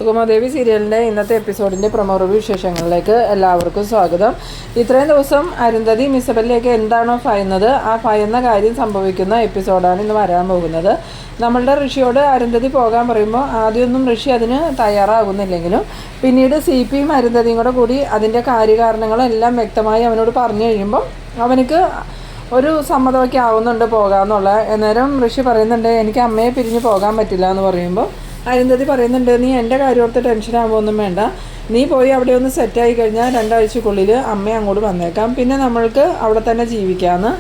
സുഗമാദേവി സീരിയലിൻ്റെ ഇന്നത്തെ എപ്പിസോഡിൻ്റെ promo review വിശേഷങ്ങളിലേക്ക് എല്ലാവർക്കും സ്വാഗതം. ഇത്രയും ദിവസം അരുന്ധതി ഇസബെല്ലയൊക്കെ എന്താണോ ഭയന്നത് ആ ഭയന്ന കാര്യം സംഭവിക്കുന്ന എപ്പിസോഡാണ് ഇന്ന് വരാൻ പോകുന്നത്. നമ്മളുടെ ഋഷിയോട് അരുന്ധതി പോകാൻ പറയുമ്പോൾ ആദ്യമൊന്നും ഋഷി അതിന് തയ്യാറാകുന്നില്ലെങ്കിലും പിന്നീട് CPയും അരുന്ധതിയും കൂടി അതിൻ്റെ കാര്യകാരണങ്ങളെല്ലാം വ്യക്തമായി അവനോട് പറഞ്ഞു കഴിയുമ്പം അവനക്ക് ഒരു സമ്മതമൊക്കെ ആവുന്നുണ്ട് പോകാമെന്നുള്ള. അന്നേരം ഋഷി പറയുന്നുണ്ട് എനിക്ക് അമ്മയെ പിരിഞ്ഞ് പോകാൻ പറ്റില്ല എന്ന് പറയുമ്പോൾ അരുന്ധതി പറയുന്നുണ്ട് നീ എൻ്റെ കാര്യമോർത്ത് ടെൻഷനാകുമൊന്നും വേണ്ട, നീ പോയി അവിടെ ഒന്ന് സെറ്റായി കഴിഞ്ഞാൽ 2 ആഴ്ചക്കുള്ളിൽ അമ്മ അങ്ങോട്ട് വന്നേക്കാം, പിന്നെ നമ്മൾക്ക് അവിടെ തന്നെ ജീവിക്കാമെന്ന്.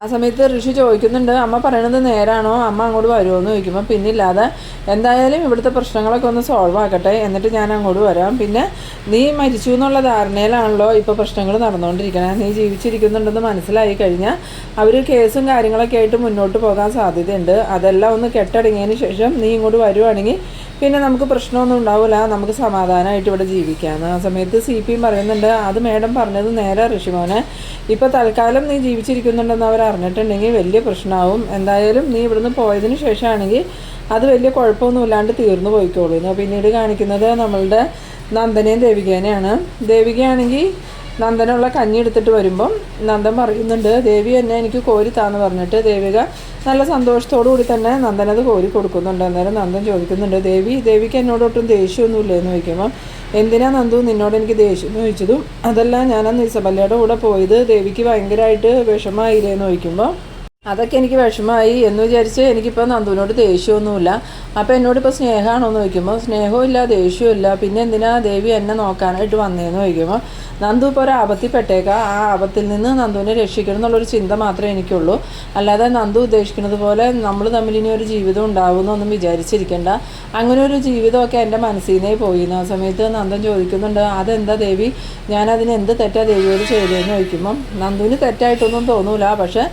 ആ സമയത്ത് ഋഷി ചോദിക്കുന്നുണ്ട് അമ്മ പറയണത് നേരാണോ, അമ്മ അങ്ങോട്ട് വരുമോ എന്ന് ചോദിക്കുമ്പോൾ പിന്നില്ലാതെ എന്തായാലും ഇവിടുത്തെ പ്രശ്നങ്ങളൊക്കെ ഒന്ന് സോൾവ് ആക്കട്ടെ എന്നിട്ട് ഞാൻ അങ്ങോട്ട് വരാം. പിന്നെ നീ മരിച്ചു എന്നുള്ള ധാരണയിലാണല്ലോ ഇപ്പോൾ പ്രശ്നങ്ങൾ നടന്നുകൊണ്ടിരിക്കണേ, നീ ജീവിച്ചിരിക്കുന്നുണ്ടെന്ന് മനസ്സിലായി കഴിഞ്ഞാൽ അവർ കേസും കാര്യങ്ങളൊക്കെ ആയിട്ട് മുന്നോട്ട് പോകാൻ സാധ്യതയുണ്ട്. അതെല്ലാം ഒന്ന് കെട്ടടങ്ങിയതിന് ശേഷം നീ ഇങ്ങോട്ട് വരുവാണെങ്കിൽ പിന്നെ നമുക്ക് പ്രശ്നമൊന്നും ഉണ്ടാവില്ല, നമുക്ക് സമാധാനമായിട്ട് ഇവിടെ ജീവിക്കാമെന്ന്. ആ സമയത്ത് CPയും പറയുന്നുണ്ട് അത് മേഡം പറഞ്ഞത് നേരെ ഋഷിമോനെ, ഇപ്പോൾ തൽക്കാലം നീ ജീവിച്ചിരിക്കുന്നുണ്ടെന്ന് അവർ അറിഞ്ഞിട്ടുണ്ടെങ്കിൽ വലിയ പ്രശ്നമാവും. എന്തായാലും നീ ഇവിടുന്ന് പോയതിന് ശേഷമാണെങ്കിൽ അത് വലിയ കുഴപ്പമൊന്നുമില്ലാണ്ട് തീർന്നു പോയിക്കോളൂ. പിന്നീട് കാണിക്കുന്നത് നമ്മളുടെ നന്ദനയും ദേവികേനെയാണ്. ദേവികയാണെങ്കിൽ നന്ദനുള്ള കഞ്ഞി എടുത്തിട്ട് വരുമ്പം നന്ദൻ പറയുന്നുണ്ട് ദേവി എന്നെ എനിക്ക് കോരി താന്ന് പറഞ്ഞിട്ട് ദേവിക നല്ല സന്തോഷത്തോടു കൂടി തന്നെ നന്ദനത് കോരി കൊടുക്കുന്നുണ്ട്. അന്നേരം നന്ദൻ ചോദിക്കുന്നുണ്ട് ദേവിക്ക് എന്നോടൊട്ടും ദേഷ്യമൊന്നുമില്ല എന്ന് ചോദിക്കുമ്പോൾ എന്തിനാ നന്ദു നിന്നോട് എനിക്ക് ദേഷ്യം എന്ന് ചോദിച്ചതും അതല്ല ഞാനന്ന് ഇസബല്ലയുടെ കൂടെ പോയത് ദേവിക്ക് ഭയങ്കരമായിട്ട് വിഷമമായില്ലേ എന്ന് ചോദിക്കുമ്പോൾ അതൊക്കെ എനിക്ക് വിഷമമായി എന്ന് വിചാരിച്ച് എനിക്കിപ്പോൾ നന്ദുവിനോട് ദേഷ്യമൊന്നുമില്ല, അപ്പോൾ എന്നോടിപ്പോൾ സ്നേഹമാണോ എന്ന് ചോദിക്കുമ്പോൾ സ്നേഹവും ഇല്ല ദേഷ്യവും ഇല്ല, പിന്നെ എന്തിനാ ദേവി എന്നെ നോക്കാനായിട്ട് വന്നതെന്ന് ചോദിക്കുമ്പോൾ നന്ദു ഇപ്പോൾ ഒരു ആപത്തിൽ പെട്ടേക്കാം, ആ ആപത്തിൽ നിന്ന് നന്ദുവിനെ രക്ഷിക്കണം എന്നുള്ളൊരു ചിന്ത മാത്രമേ എനിക്കുള്ളൂ, അല്ലാതെ നന്ദു ഉദ്ദേശിക്കുന്നത് പോലെ നമ്മൾ തമ്മിൽ ഇനി ഒരു ജീവിതം ഉണ്ടാകുമെന്നൊന്നും വിചാരിച്ചിരിക്കേണ്ട, അങ്ങനെ ഒരു ജീവിതമൊക്കെ എൻ്റെ മനസ്സിൽ നിന്നേ പോയി. ആ സമയത്ത് നന്ദൻ ചോദിക്കുന്നുണ്ട് അതെന്താ ദേവി, ഞാനതിന് എന്ത് തെറ്റാ ദേവിയോട് ചെയ്തതെന്ന് ചോദിക്കുമ്പം നന്ദുവിന് തെറ്റായിട്ടൊന്നും തോന്നൂല, പക്ഷേ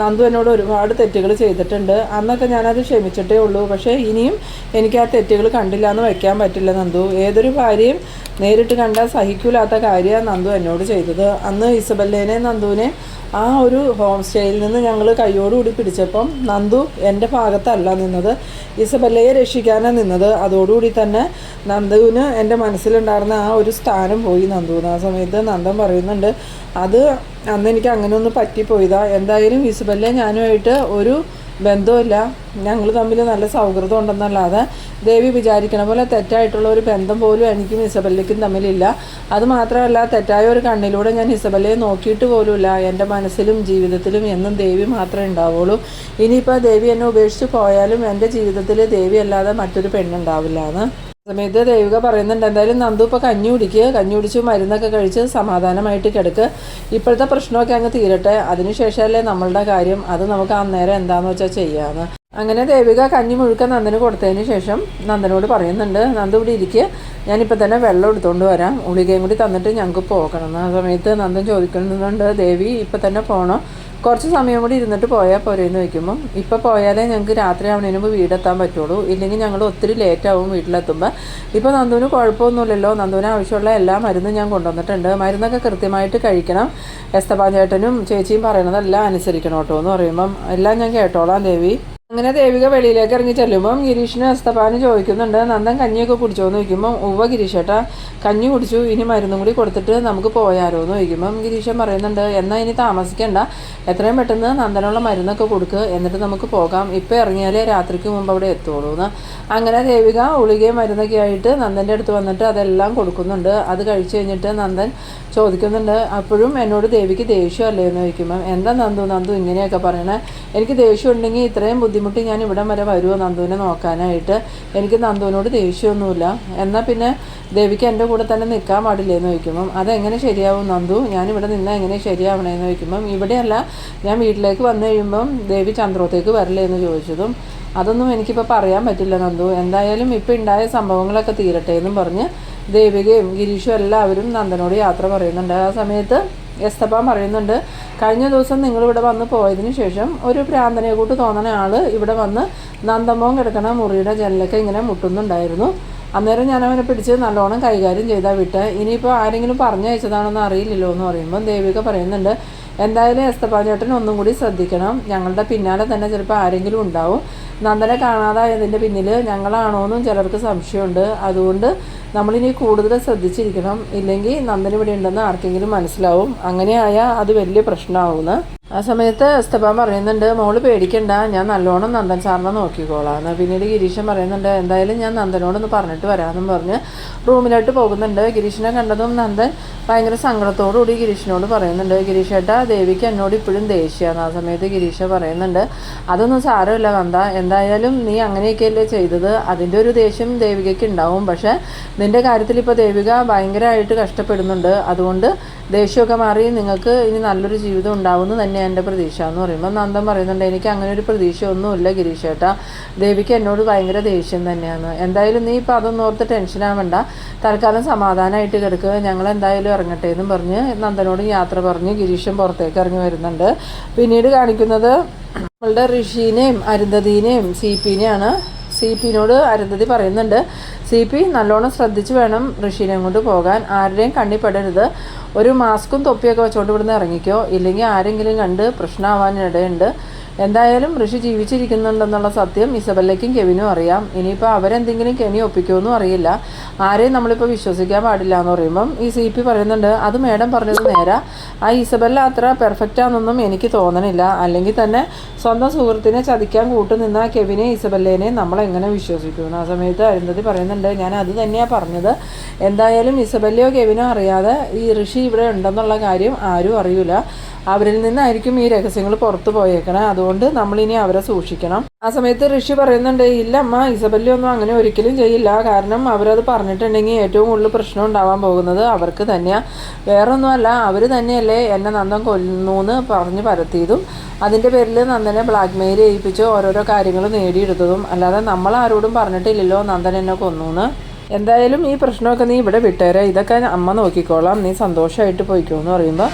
നന്ദു എന്നോട് ഒരുപാട് തെറ്റുകൾ ചെയ്തിട്ടുണ്ട്, അന്നൊക്കെ ഞാനത് ക്ഷമിച്ചിട്ടേ ഉള്ളൂ, പക്ഷേ ഇനിയും എനിക്ക് ആ തെറ്റുകൾ കണ്ടില്ല എന്ന് വയ്ക്കാൻ പറ്റില്ല നന്ദു, ഏതൊരു ഭാര്യയും നേരിട്ട് കണ്ടാൽ സഹിക്കൂലാത്ത കാര്യമാണ് നന്ദു എന്നോട് ചെയ്തത്. അന്ന് ഇസബല്ലേനെ നന്ദുവിനെ ആ ഒരു ഹോം സ്റ്റേയിൽ നിന്ന് ഞങ്ങൾ കൈയോടുകൂടി പിടിച്ചപ്പം നന്ദു എൻ്റെ ഭാഗത്തല്ല നിന്നത്, ഇസബല്ലയെ രക്ഷിക്കാനാണ് നിന്നത്, അതോടുകൂടി തന്നെ നന്ദുവിന് എൻ്റെ മനസ്സിലുണ്ടായിരുന്ന ആ ഒരു സ്ഥാനം പോയി നന്ദുവിന്. ആ സമയത്ത് നന്ദൻ പറയുന്നുണ്ട് അത് അന്ന് എനിക്ക് അങ്ങനെ ഒന്ന് പറ്റിപ്പോയതാ, എന്തായാലും ഇസബല്ലയെ ഞാനുമായിട്ട് ഒരു ബന്ധമില്ല, ഞങ്ങൾ തമ്മിൽ നല്ല സൗഹൃദം ഉണ്ടെന്നല്ലാതെ ദേവി വിചാരിക്കണ പോലെ തെറ്റായിട്ടുള്ള ഒരു ബന്ധം പോലും എനിക്കും ഇസബല്ലയ്ക്കും തമ്മിലില്ല. അതുമാത്രമല്ല തെറ്റായ ഒരു കണ്ണിലൂടെ ഞാൻ ഇസബല്ലയെ നോക്കിയിട്ട് പോലുമില്ല, എൻ്റെ മനസ്സിലും ജീവിതത്തിലും എന്നും ദേവി മാത്രമേ ഉണ്ടാവുള്ളൂ, ഇനിയിപ്പോൾ ദേവി എന്നെ ഉപേക്ഷിച്ച് പോയാലും എൻ്റെ ജീവിതത്തിൽ ദേവി അല്ലാതെ മറ്റൊരു പെണ്ണുണ്ടാവില്ല എന്ന്. സമയത്ത് ദേവിക പറയുന്നുണ്ട് എന്തായാലും നന്ദു ഇപ്പോൾ കഞ്ഞി കുടിച്ച് മരുന്നൊക്കെ കഴിച്ച് സമാധാനമായിട്ട് കിടക്ക്, ഇപ്പോഴത്തെ പ്രശ്നമൊക്കെ അങ്ങ് തീരട്ടെ, അതിനുശേഷമല്ലേ നമ്മളുടെ കാര്യം, അത് നമുക്ക് അന്നേരം എന്താണെന്ന് വെച്ചാൽ ചെയ്യാമെന്ന്. അങ്ങനെ ദേവിക കഞ്ഞി മുഴുക്ക നന്ദന് കൊടുത്തതിന് ശേഷം നന്ദനോട് പറയുന്നുണ്ട് നന്ദു ഇവിടെ ഇരിക്കുക, ഞാനിപ്പോൾ തന്നെ വെള്ളം എടുത്തുകൊണ്ട് വരാം, ഗുളികയും കൂടി തന്നിട്ട് ഞങ്ങൾക്ക് പോകണം. ആ സമയത്ത് നന്ദൻ ചോദിക്കുന്നുണ്ട് ദേവി ഇപ്പം തന്നെ പോകണോ, കുറച്ച് സമയം കൂടി ഇരുന്നിട്ട് പോയാൽ പോരെയെന്ന് വയ്ക്കുമ്പം ഇപ്പോൾ പോയാലേ ഞങ്ങൾക്ക് രാത്രി ആവുന്നതിന് മുമ്പ് വീടെത്താൻ പറ്റുള്ളൂ, ഇല്ലെങ്കിൽ ഞങ്ങൾ ഒത്തിരി ലേറ്റാവും വീട്ടിലെത്തുമ്പോൾ. ഇപ്പോൾ നന്ദുവിന് കുഴപ്പമൊന്നുമില്ലല്ലോ, നന്ദുവിന് ആവശ്യമുള്ള എല്ലാ മരുന്നും ഞാൻ കൊണ്ടുവന്നിട്ടുണ്ട്, മരുന്നൊക്കെ കൃത്യമായിട്ട് കഴിക്കണം, എസ്തപ്പാൻ ചേട്ടനും ചേച്ചിയും പറയണതെല്ലാം അനുസരിക്കണം കേട്ടോ എന്ന് പറയുമ്പം എല്ലാം ഞാൻ കേട്ടോളാം ദേവി. അങ്ങനെ ദേവിക വെളിയിലേക്ക് ഇറങ്ങി ചെല്ലുമ്പം ഗിരീഷിനും എസ്തപ്പാനും ചോദിക്കുന്നുണ്ട് നന്ദൻ കഞ്ഞിയൊക്കെ കുടിച്ചോ എന്ന് ചോദിക്കുമ്പം ഉവ്വ ഗിരീഷേട്ടാ കഞ്ഞി കുടിച്ചു, ഇനി മരുന്നും കൂടി കൊടുത്തിട്ട് നമുക്ക് പോയാലോ എന്ന് ചോദിക്കുമ്പം ഗിരീഷൻ പറയുന്നുണ്ട് എന്നാൽ ഇനി താമസിക്കണ്ട, എത്രയും പെട്ടെന്ന് നന്ദനുള്ള മരുന്നൊക്കെ കൊടുക്കുക, എന്നിട്ട് നമുക്ക് പോകാം, ഇപ്പോൾ ഇറങ്ങിയാലേ രാത്രിക്ക് മുമ്പ് അവിടെ എത്തുള്ളൂ എന്ന്. അങ്ങനെ ദേവിക ഗുളികയും മരുന്നൊക്കെ ആയിട്ട് നന്ദൻ്റെ അടുത്ത് വന്നിട്ട് അതെല്ലാം കൊടുക്കുന്നുണ്ട്. അത് കഴിച്ചു കഴിഞ്ഞിട്ട് നന്ദൻ ചോദിക്കുന്നുണ്ട് അപ്പോഴും എന്നോട് ദേവിക്ക് ദേഷ്യമല്ലേ എന്ന് ചോദിക്കുമ്പം എന്താ നന്ദു ഇങ്ങനെയൊക്കെ പറയണേ, എനിക്ക് ദേഷ്യം ഉണ്ടെങ്കിൽ ഇത്രയും ബുദ്ധിമുട്ടി ഞാൻ ഇവിടം വരെ വരുമോ നന്ദുവിനെ നോക്കാനായിട്ട്, എനിക്ക് നന്ദുവിനോട് ദേഷ്യമൊന്നുമില്ല, എന്നാൽ പിന്നെ ദേവിക്ക് എൻ്റെ കൂടെ തന്നെ നിൽക്കാൻ പാടില്ലേ എന്ന് ചോദിക്കുമ്പം അതെങ്ങനെ ശരിയാവും നന്ദു, ഞാനിവിടെ നിന്നാൽ എങ്ങനെ ശരിയാവണേന്ന് ചോദിക്കുമ്പം ഇവിടെയല്ല ഞാൻ വീട്ടിലേക്ക് വന്നു കഴിയുമ്പം ദേവി ചന്ദ്രോത്തേക്ക് വരില്ലേ എന്ന് ചോദിച്ചതും അതൊന്നും എനിക്കിപ്പോൾ പറയാൻ പറ്റില്ല നന്ദു, എന്തായാലും ഇപ്പോൾ ഉണ്ടായ സംഭവങ്ങളൊക്കെ തീരട്ടെ എന്നും പറഞ്ഞ് ദേവികയും ഗിരീഷും എല്ലാവരും നന്ദനോട് യാത്ര പറയുന്നുണ്ട്. ആ സമയത്ത് എസ്തപ്പാൻ പറയുന്നുണ്ട് കഴിഞ്ഞ ദിവസം നിങ്ങളിവിടെ വന്ന് പോയതിന് ശേഷം ഒരു ഭ്രാന്തനെ കൂട്ട് തോന്നുന്ന ആൾ ഇവിടെ വന്ന് നന്ദമോൻ കിടക്കണ മുറിയുടെ ജനലൊക്കെ ഇങ്ങനെ മുട്ടുന്നുണ്ടായിരുന്നു, അന്നേരം ഞാൻ അവനെ പിടിച്ച് നല്ലോണം കൈകാര്യം ചെയ്താൽ വിട്ട്, ഇനിയിപ്പോൾ ആരെങ്കിലും പറഞ്ഞയച്ചതാണെന്ന് അറിയില്ലല്ലോ എന്ന് പറയുമ്പോൾ ദേവിക പറയുന്നുണ്ട് എന്തായാലും എസ്തപ്പാൻ ചേട്ടൻ ഒന്നും കൂടി ശ്രദ്ധിക്കണം, ഞങ്ങളുടെ പിന്നാലെ തന്നെ ചിലപ്പോൾ ആരെങ്കിലും ഉണ്ടാവും, നന്ദനെ കാണാതായതിൻ്റെ പിന്നിൽ ഞങ്ങളാണോയെന്നും ചിലർക്ക് സംശയമുണ്ട്, അതുകൊണ്ട് നമ്മളിനി കൂടുതൽ ശ്രദ്ധിച്ചിരിക്കണം, ഇല്ലെങ്കിൽ നന്ദൻ ഇവിടെ ഉണ്ടെന്ന് ആർക്കെങ്കിലും മനസ്സിലാവും. അങ്ങനെയായാൽ അത് വലിയ പ്രശ്നമാവുമെന്ന്. ആ സമയത്ത് എസ്തപ്പാൻ പറയുന്നുണ്ട്, മോള് പേടിക്കണ്ട, ഞാൻ നല്ലോണം നന്ദൻ സാറിനെ നോക്കിക്കോളാം. പിന്നീട് ഗിരീശൻ പറയുന്നുണ്ട്, എന്തായാലും ഞാൻ നന്ദനോടൊന്ന് പറഞ്ഞിട്ട് വരാമെന്നും പറഞ്ഞ് റൂമിലോട്ട് പോകുന്നുണ്ട്. ഗിരീഷിനെ കണ്ടതും നന്ദൻ ഭയങ്കര സങ്കടത്തോടുകൂടി ഗിരീഷിനോട് പറയുന്നുണ്ട്, ഗിരീഷേട്ടാ ദേവിക്ക് എന്നോട് ഇപ്പോഴും ദേഷ്യമാണ്. ആ സമയത്ത് ഗിരീഷ പറയുന്നുണ്ട്, അതൊന്നും സാരമില്ല നന്ദ, എന്തായാലും നീ അങ്ങനെയൊക്കെയല്ലേ ചെയ്തത്, അതിൻ്റെ ഒരു ദേഷ്യം ദേവികയ്ക്ക് ഉണ്ടാവും. പക്ഷേ നിൻ്റെ കാര്യത്തിൽ ഇപ്പോൾ ദേവിക ഭയങ്കരമായിട്ട് കഷ്ടപ്പെടുന്നുണ്ട്, അതുകൊണ്ട് ദേഷ്യമൊക്കെ മാറി നിങ്ങൾക്ക് ഇനി നല്ലൊരു ജീവിതം ഉണ്ടാവുമെന്ന് തന്നെയാണ് എൻ്റെ പ്രതീക്ഷ എന്ന് പറയുമ്പോൾ നന്ദൻ പറയുന്നുണ്ട്, എനിക്ക് അങ്ങനെ ഒരു പ്രതീക്ഷയൊന്നുമില്ല ഗിരീഷേട്ടാ, ദേവിക്ക് എന്നോട് ഭയങ്കര ദേഷ്യം തന്നെയാണ്. എന്തായാലും നീ ഇപ്പോൾ അതൊന്നും ഓർത്ത് ടെൻഷനാവണ്ട, തൽക്കാലം സമാധാനമായിട്ട് കിടക്കുക, ഞങ്ങൾ എന്തായാലും ഇറങ്ങട്ടെ എന്നും പറഞ്ഞ് നന്ദനോട് യാത്ര പറഞ്ഞ് ഗിരീഷൻ പുറത്തേക്ക് ഇറങ്ങി വരുന്നുണ്ട്. പിന്നീട് കാണിക്കുന്നത് നമ്മളുടെ ഋഷീനെയും അരുന്ധതിനെയും CPനെയാണ്. CPനോട് അരുന്ധതി പറയുന്നുണ്ട്, CP നല്ലോണം ശ്രദ്ധിച്ച് വേണം ഋഷീനെ കൊണ്ട് പോകാൻ, ആരുടെയും കണ്ണിപ്പെടരുത്, ഒരു മാസ്കും തൊപ്പിയൊക്കെ വെച്ചുകൊണ്ട് ഇവിടുന്ന് ഇറങ്ങിക്കോ, ഇല്ലെങ്കിൽ ആരെങ്കിലും കണ്ട് പ്രശ്നമാവാനിടയുണ്ട്. എന്തായാലും ഋഷി ജീവിച്ചിരിക്കുന്നുണ്ടെന്നുള്ള സത്യം ഇസബല്ലയ്ക്കും കെവിനും അറിയാം. ഇനിയിപ്പോൾ അവരെന്തെങ്കിലും കെണി ഒപ്പിക്കുമെന്നും അറിയില്ല, ആരെയും നമ്മളിപ്പോൾ വിശ്വസിക്കാൻ പാടില്ല എന്ന് പറയുമ്പം ഈ CP പറയുന്നുണ്ട്, അത് മേഡം പറഞ്ഞത് നേരാ, ആ ഇസബല്ല അത്ര പെർഫെക്റ്റാണെന്നൊന്നും എനിക്ക് തോന്നണില്ല, അല്ലെങ്കിൽ തന്നെ സ്വന്തം സുഹൃത്തിനെ ചതിക്കാൻ കൂട്ടുനിന്ന കെവിനെ ഇസബല്ലേനെ നമ്മളെങ്ങനെ വിശ്വസിക്കും. ആ സമയത്ത് അരുന്ധതി പറയുന്നുണ്ട്, ഞാൻ അത് തന്നെയാണ് പറഞ്ഞത്, എന്തായാലും ഇസബല്ലയോ കെവിനോ അറിയാതെ ഈ ഋഷി ഇവിടെ ഉണ്ടെന്നുള്ള കാര്യം ആരും അറിയില്ല, അവരിൽ നിന്നായിരിക്കും ഈ രഹസ്യങ്ങൾ പുറത്തു പോയേക്കണേ, അതുകൊണ്ട് നമ്മളിനി അവരെ സൂക്ഷിക്കണം. ആ സമയത്ത് ഋഷി പറയുന്നുണ്ട്, ഇല്ല അമ്മ, ഇസബല്ലയൊന്നും അങ്ങനെ ഒരിക്കലും ചെയ്യില്ല, കാരണം അവരത് പറഞ്ഞിട്ടുണ്ടെങ്കിൽ ഏറ്റവും കൂടുതൽ പ്രശ്നം ഉണ്ടാവാൻ പോകുന്നത് അവർക്ക് തന്നെയാണ്, വേറൊന്നുമല്ല, അവർ തന്നെയല്ലേ എന്നെ നന്ദൻ കൊല്ലുന്നു പറഞ്ഞ് പരത്തിയതും അതിൻ്റെ പേരിൽ നന്ദനെ ബ്ലാക്ക് മെയിൽ ചെയ്യിപ്പിച്ച് ഓരോരോ കാര്യങ്ങൾ നേടിയെടുത്തതും, അല്ലാതെ നമ്മളാരോടും പറഞ്ഞിട്ടില്ലല്ലോ നന്ദൻ എന്നെ കൊന്നൂന്ന്. എന്തായാലും ഈ പ്രശ്നമൊക്കെ നീ ഇവിടെ വിട്ടേരെ, ഇതൊക്കെ അമ്മ നോക്കിക്കോളാം, നീ സന്തോഷമായിട്ട് പോയിക്കോ എന്ന് പറയുമ്പോൾ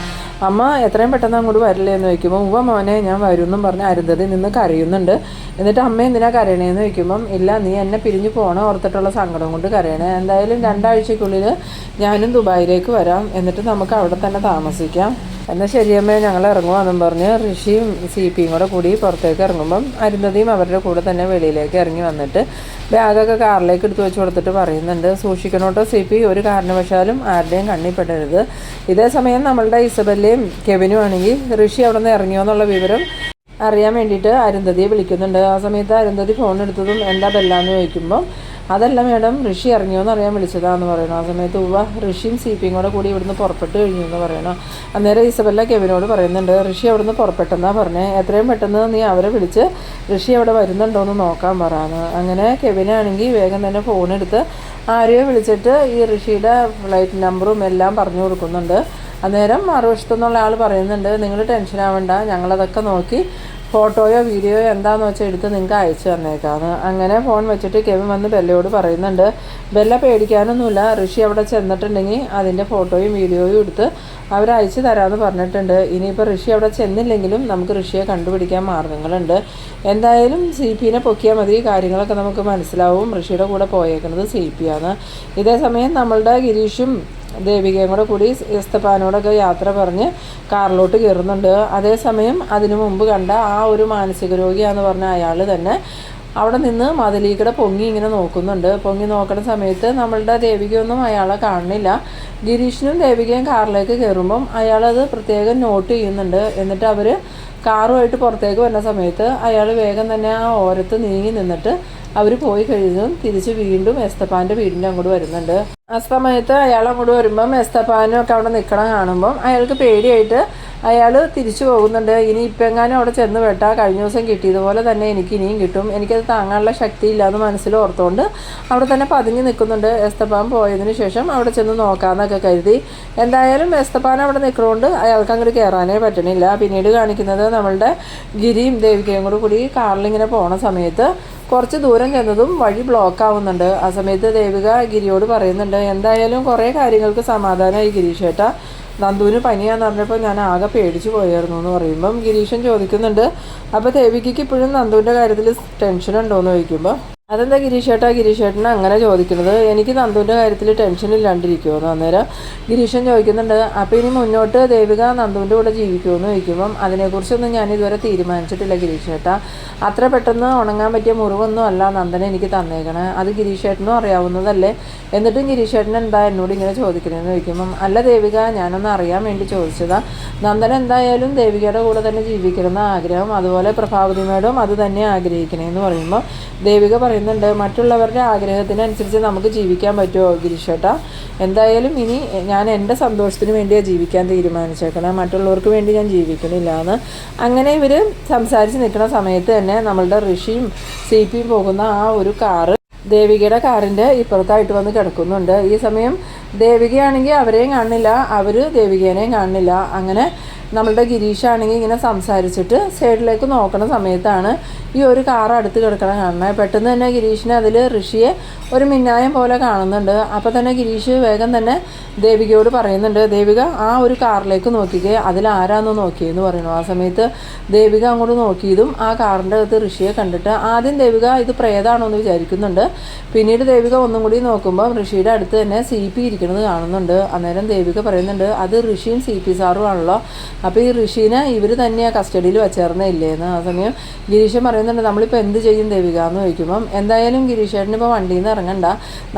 അമ്മ എത്രയും പെട്ടെന്ന് അങ്ങോട്ട് വരില്ലേ എന്ന് ചോദിക്കുമ്പോൾ ഉവ്വ മോനെ ഞാൻ വരുമെന്നും പറഞ്ഞ് അരുന്ധതി നിന്ന് കരയുന്നുണ്ട്. എന്നിട്ട് അമ്മ എന്തിനാ കരയണേന്ന് ചോദിക്കുമ്പം ഇല്ല, നീ എന്നെ പിരിഞ്ഞു പോകണം ഓർത്തിട്ടുള്ള സങ്കടം കൊണ്ട് കരയണേ, എന്തായാലും 2 ആഴ്ചക്കുള്ളിൽ ഞാനും ദുബായിലേക്ക് വരാം, എന്നിട്ട് നമുക്ക് അവിടെ തന്നെ താമസിക്കാം. എന്നാൽ ശരിയമ്മേ ഞങ്ങൾ ഇറങ്ങുവാന്നും പറഞ്ഞ് ഋഷിയും CPയും കൂടി പുറത്തേക്ക് ഇറങ്ങുമ്പം അരുന്ധതിയും അവരുടെ കൂടെ തന്നെ വെളിയിലേക്ക് ഇറങ്ങി വന്നിട്ട് ബാഗൊക്കെ കാറിലേക്ക് എടുത്ത് വെച്ച് കൊടുത്തിട്ട് പറയുന്നുണ്ട്, സൂക്ഷിക്കണോട്ടോ CP, ഒരു കാരണവശാലും ആരുടെയും കണ്ണിപ്പെടരുത്. ഇതേ സമയം നമ്മളുടെ ഇസബല്ലയും കെവിനും ആണെങ്കിൽ ഋഷി അവിടെ നിന്ന് ഇറങ്ങിയോ എന്നുള്ള വിവരം അറിയാൻ വേണ്ടിയിട്ട് അരുന്ധതിയെ വിളിക്കുന്നുണ്ട്. ആ സമയത്ത് അരുന്ധതി ഫോൺ എടുത്തതും എന്താ ബെല്ലാന്ന് ചോദിക്കുമ്പോൾ അതല്ല മേഡം, ഋഷി ഇറങ്ങിയോന്ന് അറിയാൻ വിളിച്ചതാന്ന് പറയണം. ആ സമയത്ത് ഋഷിയും CPയും കൂടി ഇവിടുന്ന് പുറപ്പെട്ട് കഴിഞ്ഞു എന്ന് പറയണം. അന്നേരം ഇസബല്ല കെവിനോട് പറയുന്നുണ്ട്, ഋഷി അവിടുന്ന് പുറപ്പെട്ടെന്നാ പറഞ്ഞേ, എത്രയും പെട്ടെന്ന് നീ അവരെ വിളിച്ച് ഋഷി അവിടെ വരുന്നുണ്ടോയെന്ന് നോക്കാൻ പറയാന്ന്. അങ്ങനെ കെവിനാണെങ്കിൽ വേഗം തന്നെ ഫോണെടുത്ത് ആരെയോ വിളിച്ചിട്ട് ഈ ഋഷിയുടെ ഫ്ലൈറ്റ് നമ്പറും എല്ലാം പറഞ്ഞു കൊടുക്കുന്നുണ്ട്. അന്നേരം മറുവശത്തുനിന്നുള്ള ആൾ പറയുന്നുണ്ട്, നിങ്ങൾ ടെൻഷൻ ആവണ്ട, ഞങ്ങളതൊക്കെ നോക്കി ഫോട്ടോയോ വീഡിയോയോ എന്താണെന്ന് വെച്ചാൽ എടുത്ത് നിങ്ങൾക്ക് അയച്ചു തന്നേക്കാന്ന്. അങ്ങനെ ഫോൺ വെച്ചിട്ട് കെവിൻ വന്ന് ബെല്ലയോട് പറയുന്നുണ്ട്, ബെല്ല പേടിക്കാനൊന്നുമില്ല, ഋഷി അവിടെ ചെന്നിട്ടുണ്ടെങ്കിൽ അതിൻ്റെ ഫോട്ടോയും വീഡിയോയും എടുത്ത് അവരയച്ചു തരാമെന്ന് പറഞ്ഞിട്ടുണ്ട്. ഇനിയിപ്പോൾ ഋഷി അവിടെ ചെന്നില്ലെങ്കിലും നമുക്ക് ഋഷിയെ കണ്ടുപിടിക്കാൻ മാർഗ്ഗങ്ങളുണ്ട്. എന്തായാലും CPനെ പൊക്കിയാൽ മതി, കാര്യങ്ങളൊക്കെ നമുക്ക് മനസ്സിലാവും, ഋഷിയുടെ കൂടെ പോയേക്കുന്നത് CPയാണ്. ഇതേ സമയം നമ്മളുടെ ഗിരീഷും ദേവികയും കൂടി എസ്തപ്പാനോടൊക്കെ യാത്ര പറഞ്ഞ് കാറിലോട്ട് കയറുന്നുണ്ട്. അതേസമയം അതിനു മുമ്പ് കണ്ട ആ ഒരു മാനസിക രോഗിയാന്ന് പറഞ്ഞ അയാൾ തന്നെ അവിടെ നിന്ന് മതിലീക്കടെ പൊങ്ങി ഇങ്ങനെ നോക്കുന്നുണ്ട്. പൊങ്ങി നോക്കുന്ന സമയത്ത് നമ്മളുടെ ദേവികയൊന്നും അയാളെ കാണുന്നില്ല. ഗിരീഷിനും ദേവികയും കാറിലേക്ക് കയറുമ്പം അയാളത് പ്രത്യേകം നോട്ട് ചെയ്യുന്നുണ്ട്. എന്നിട്ട് അവർ കാറുമായിട്ട് പുറത്തേക്ക് വരുന്ന സമയത്ത് അയാൾ വേഗം തന്നെ ആ ഓരത്ത് നീങ്ങി നിന്നിട്ട് അവർ പോയി കഴിഞ്ഞും തിരിച്ച് വീണ്ടും എസ്തപ്പാൻ്റെ വീടിൻ്റെ അങ്ങോട്ട് വരുന്നുണ്ട്. ആ സമയത്ത് അയാൾ അങ്ങോട്ട് വരുമ്പം എസ്തപ്പാനും ഒക്കെ അവിടെ നിൽക്കണം കാണുമ്പം അയാൾക്ക് പേടിയായിട്ട് അയാൾ തിരിച്ചു പോകുന്നുണ്ട്. ഇനി ഇപ്പം എങ്ങാനും അവിടെ ചെന്ന് പെട്ടാൽ കഴിഞ്ഞ ദിവസം കിട്ടിയതുപോലെ തന്നെ എനിക്ക് ഇനിയും കിട്ടും, എനിക്കത് താങ്ങാനുള്ള ശക്തി ഇല്ലാന്ന് മനസ്സിൽ ഓർത്തുകൊണ്ട് അവിടെ തന്നെ പതുങ്ങി നിൽക്കുന്നുണ്ട്. എസ്തപ്പാൻ പോയതിന് ശേഷം അവിടെ ചെന്ന് നോക്കാമെന്നൊക്കെ കരുതി. എന്തായാലും എസ്തപ്പാൻ അവിടെ നിൽക്കുന്നതുകൊണ്ട് അയാൾക്ക് അങ്ങോട്ട് കയറാനേ പറ്റണില്ല. പിന്നീട് കാണിക്കുന്നത് നമ്മളുടെ ഗിരിയും ദേവികയും കൂടി കാറിലിങ്ങനെ പോണ സമയത്ത് കുറച്ച് ദൂരം ചെന്നതും വഴി ബ്ലോക്ക് ആവുന്നുണ്ട്. ആ സമയത്ത് ദേവിക ഗിരിയോട് പറയുന്നുണ്ട്, എന്തായാലും കുറേ കാര്യങ്ങൾക്ക് സമാധാനമായി ഗിരീഷേട്ടാ, നന്ദുവിന് പനിയാന്ന് പറഞ്ഞപ്പോൾ ഞാൻ ആകെ പേടിച്ചു പോയായിരുന്നു എന്ന് പറയുമ്പം ഗിരീഷൻ ചോദിക്കുന്നുണ്ട്, അപ്പോൾ ദേവികയ്ക്ക് ഇപ്പോഴും നന്ദുവിൻ്റെ കാര്യത്തിൽ ടെൻഷൻ ഉണ്ടോയെന്ന് ചോദിക്കുമ്പോൾ അതെന്താ ഗിരീഷേട്ടൻ അങ്ങനെ ചോദിക്കുന്നത്? എനിക്ക് നന്ദുവിൻ്റെ കാര്യത്തിൽ ടെൻഷൻ ഇല്ലാണ്ടിരിക്കുമോ? അന്നേരം ഗിരീഷൻ ചോദിക്കുന്നുണ്ട്, അപ്പോൾ ഇനി മുന്നോട്ട് ദേവിക നന്ദുവിൻ്റെ കൂടെ ജീവിക്കുമെന്ന് ചോദിക്കുമ്പം അതിനെക്കുറിച്ചൊന്നും ഞാൻ ഇതുവരെ തീരുമാനിച്ചിട്ടില്ല ഗിരീഷേട്ട. അത്ര പെട്ടെന്ന് ഉണങ്ങാൻ പറ്റിയ മുറിവൊന്നും അല്ല നന്ദനെ എനിക്ക് തന്നേക്കണേ. അത് ഗിരീഷേട്ടനും അറിയാവുന്നതല്ലേ. എന്നിട്ടും ഗിരീഷേട്ടൻ എന്താ എന്നോട് ഇങ്ങനെ ചോദിക്കണമെന്ന് ചോദിക്കുമ്പം, അല്ല ദേവിക, ഞാനൊന്ന് അറിയാൻ വേണ്ടി ചോദിച്ചതാ. നന്ദൻ എന്തായാലും ദേവികയുടെ കൂടെ തന്നെ ജീവിക്കണമെന്ന ആഗ്രഹം, അതുപോലെ പ്രഭാവതി മേഡം അത് തന്നെ ആഗ്രഹിക്കണേന്ന് പറയുമ്പോൾ ദേവിക പറയുന്നുണ്ട്, മറ്റുള്ളവരുടെ ആഗ്രഹത്തിനനുസരിച്ച് നമുക്ക് ജീവിക്കാൻ പറ്റുമോ ഗിരീഷേട്ടാ? എന്തായാലും ഇനി ഞാൻ എൻ്റെ സന്തോഷത്തിന് വേണ്ടിയാണ് ജീവിക്കാൻ തീരുമാനിച്ചേക്കണം, മറ്റുള്ളവർക്ക് വേണ്ടി ഞാൻ ജീവിക്കണില്ല എന്ന്. അങ്ങനെ ഇവർ സംസാരിച്ച് നിൽക്കുന്ന സമയത്ത് തന്നെ നമ്മളുടെ ഋഷിയും CPയും പോകുന്ന ആ ഒരു കാറ് ദേവികയുടെ കാറിൻ്റെ ഇപ്പുറത്തായിട്ട് വന്ന് കിടക്കുന്നുണ്ട്. ഈ സമയം ദേവികയാണെങ്കിൽ അവരെയും കാണുന്നില്ല, അവർ ദേവികേനെയും കാണുന്നില്ല. അങ്ങനെ നമ്മളുടെ ഗിരീഷാണെങ്കിൽ ഇങ്ങനെ സംസാരിച്ചിട്ട് സൈഡിലേക്ക് നോക്കുന്ന സമയത്താണ് ഈ ഒരു കാർ അടുത്ത് കിടക്കണം കാണുന്നത്. പെട്ടെന്ന് തന്നെ ഗിരീഷിനെ അതിൽ ഋഷിയെ ഒരു മിന്നായം പോലെ കാണുന്നുണ്ട്. അപ്പോൾ തന്നെ ഗിരീഷ് വേഗം തന്നെ ദേവികയോട് പറയുന്നുണ്ട്, ദേവിക ആ ഒരു കാറിലേക്ക് നോക്കിക്കേ, അതിലാരാന്ന് നോക്കിയെന്ന് പറയുന്നു. ആ സമയത്ത് ദേവിക അങ്ങോട്ട് നോക്കിയതും ആ കാറിൻ്റെ അകത്ത് ഋഷിയെ കണ്ടിട്ട് ആദ്യം ദേവിക ഇത് പ്രേതാണോ എന്ന് വിചാരിക്കുന്നുണ്ട്. പിന്നീട് ദേവിക ഒന്നും കൂടി നോക്കുമ്പോൾ ഋഷിയുടെ അടുത്ത് തന്നെ CP ഇരിക്കുന്നത് കാണുന്നുണ്ട്. അന്നേരം ദേവിക പറയുന്നുണ്ട്, അത് ഋഷിയും CP സാറും ആണല്ലോ, അപ്പോൾ ഈ ഋഷീനെ ഇവർ തന്നെയാണ് കസ്റ്റഡിയിൽ വെച്ചേർന്നേ ഇല്ലേന്ന്. ആ സമയം ഗിരീഷൻ പറയുന്നുണ്ട്, നമ്മളിപ്പോൾ എന്ത് ചെയ്യും ദേവിക എന്ന് ചോദിക്കുമ്പം, എന്തായാലും ഗിരീഷേട്ടന് ഇപ്പോൾ വണ്ടിയിൽ നിന്ന് ഇറങ്ങണ്ട,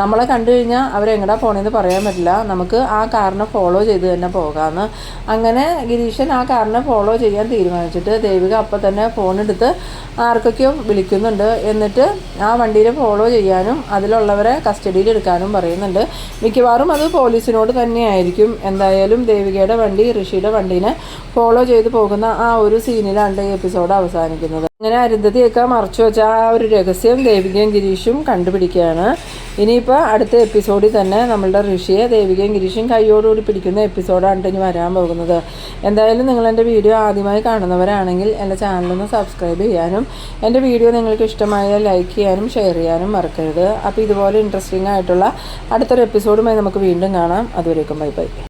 നമ്മളെ കണ്ടു കഴിഞ്ഞാൽ അവരെങ്ങടാ പോകണമെന്ന് പറയാൻ പറ്റില്ല, നമുക്ക് ആ കാറിനെ ഫോളോ ചെയ്ത് തന്നെ പോകാമെന്ന്. അങ്ങനെ ഗിരീഷൻ ആ കാറിനെ ഫോളോ ചെയ്യാൻ തീരുമാനിച്ചിട്ട് ദേവിക അപ്പം തന്നെ ഫോണെടുത്ത് ആർക്കൊക്കെയോ വിളിക്കുന്നുണ്ട്. എന്നിട്ട് ആ വണ്ടീനെ ഫോളോ ചെയ്യാനും അതിലുള്ളവരെ കസ്റ്റഡിയിൽ എടുക്കാനും പറയുന്നുണ്ട്. മിക്കവാറും അത് പോലീസിനോട് തന്നെയായിരിക്കും. എന്തായാലും ദേവികയുടെ വണ്ടി ഋഷിയുടെ വണ്ടീനെ ഫോളോ ചെയ്ത് പോകുന്ന ആ ഒരു സീനിലാണ് ഈ എപ്പിസോഡ് അവസാനിക്കുന്നത്. അങ്ങനെ അരുന്ധതിയൊക്കെ മറച്ചു വെച്ച ആ ഒരു രഹസ്യം ദേവികയും ഗിരീഷും കണ്ടുപിടിക്കുകയാണ്. ഇനിയിപ്പോൾ അടുത്ത എപ്പിസോഡിൽ തന്നെ നമ്മളുടെ ഋഷിയെ ദേവികയും ഗിരീഷും കൈയോടുകൂടി പിടിക്കുന്ന എപ്പിസോഡാണ് ഇനി വരാൻ പോകുന്നത്. എന്തായാലും നിങ്ങൾ എൻ്റെ വീഡിയോ ആദ്യമായി കാണുന്നവരാണെങ്കിൽ എൻ്റെ ചാനലൊന്ന് സബ്സ്ക്രൈബ് ചെയ്യാനും എൻ്റെ വീഡിയോ നിങ്ങൾക്ക് ഇഷ്ടമായാൽ ലൈക്ക് ചെയ്യാനും ഷെയർ ചെയ്യാനും മറക്കരുത്. അപ്പോൾ ഇതുപോലെ ഇൻട്രസ്റ്റിംഗ് ആയിട്ടുള്ള അടുത്തൊരു എപ്പിസോഡുമായി നമുക്ക് വീണ്ടും കാണാം. അതുവരേക്കും ബൈ ബൈ.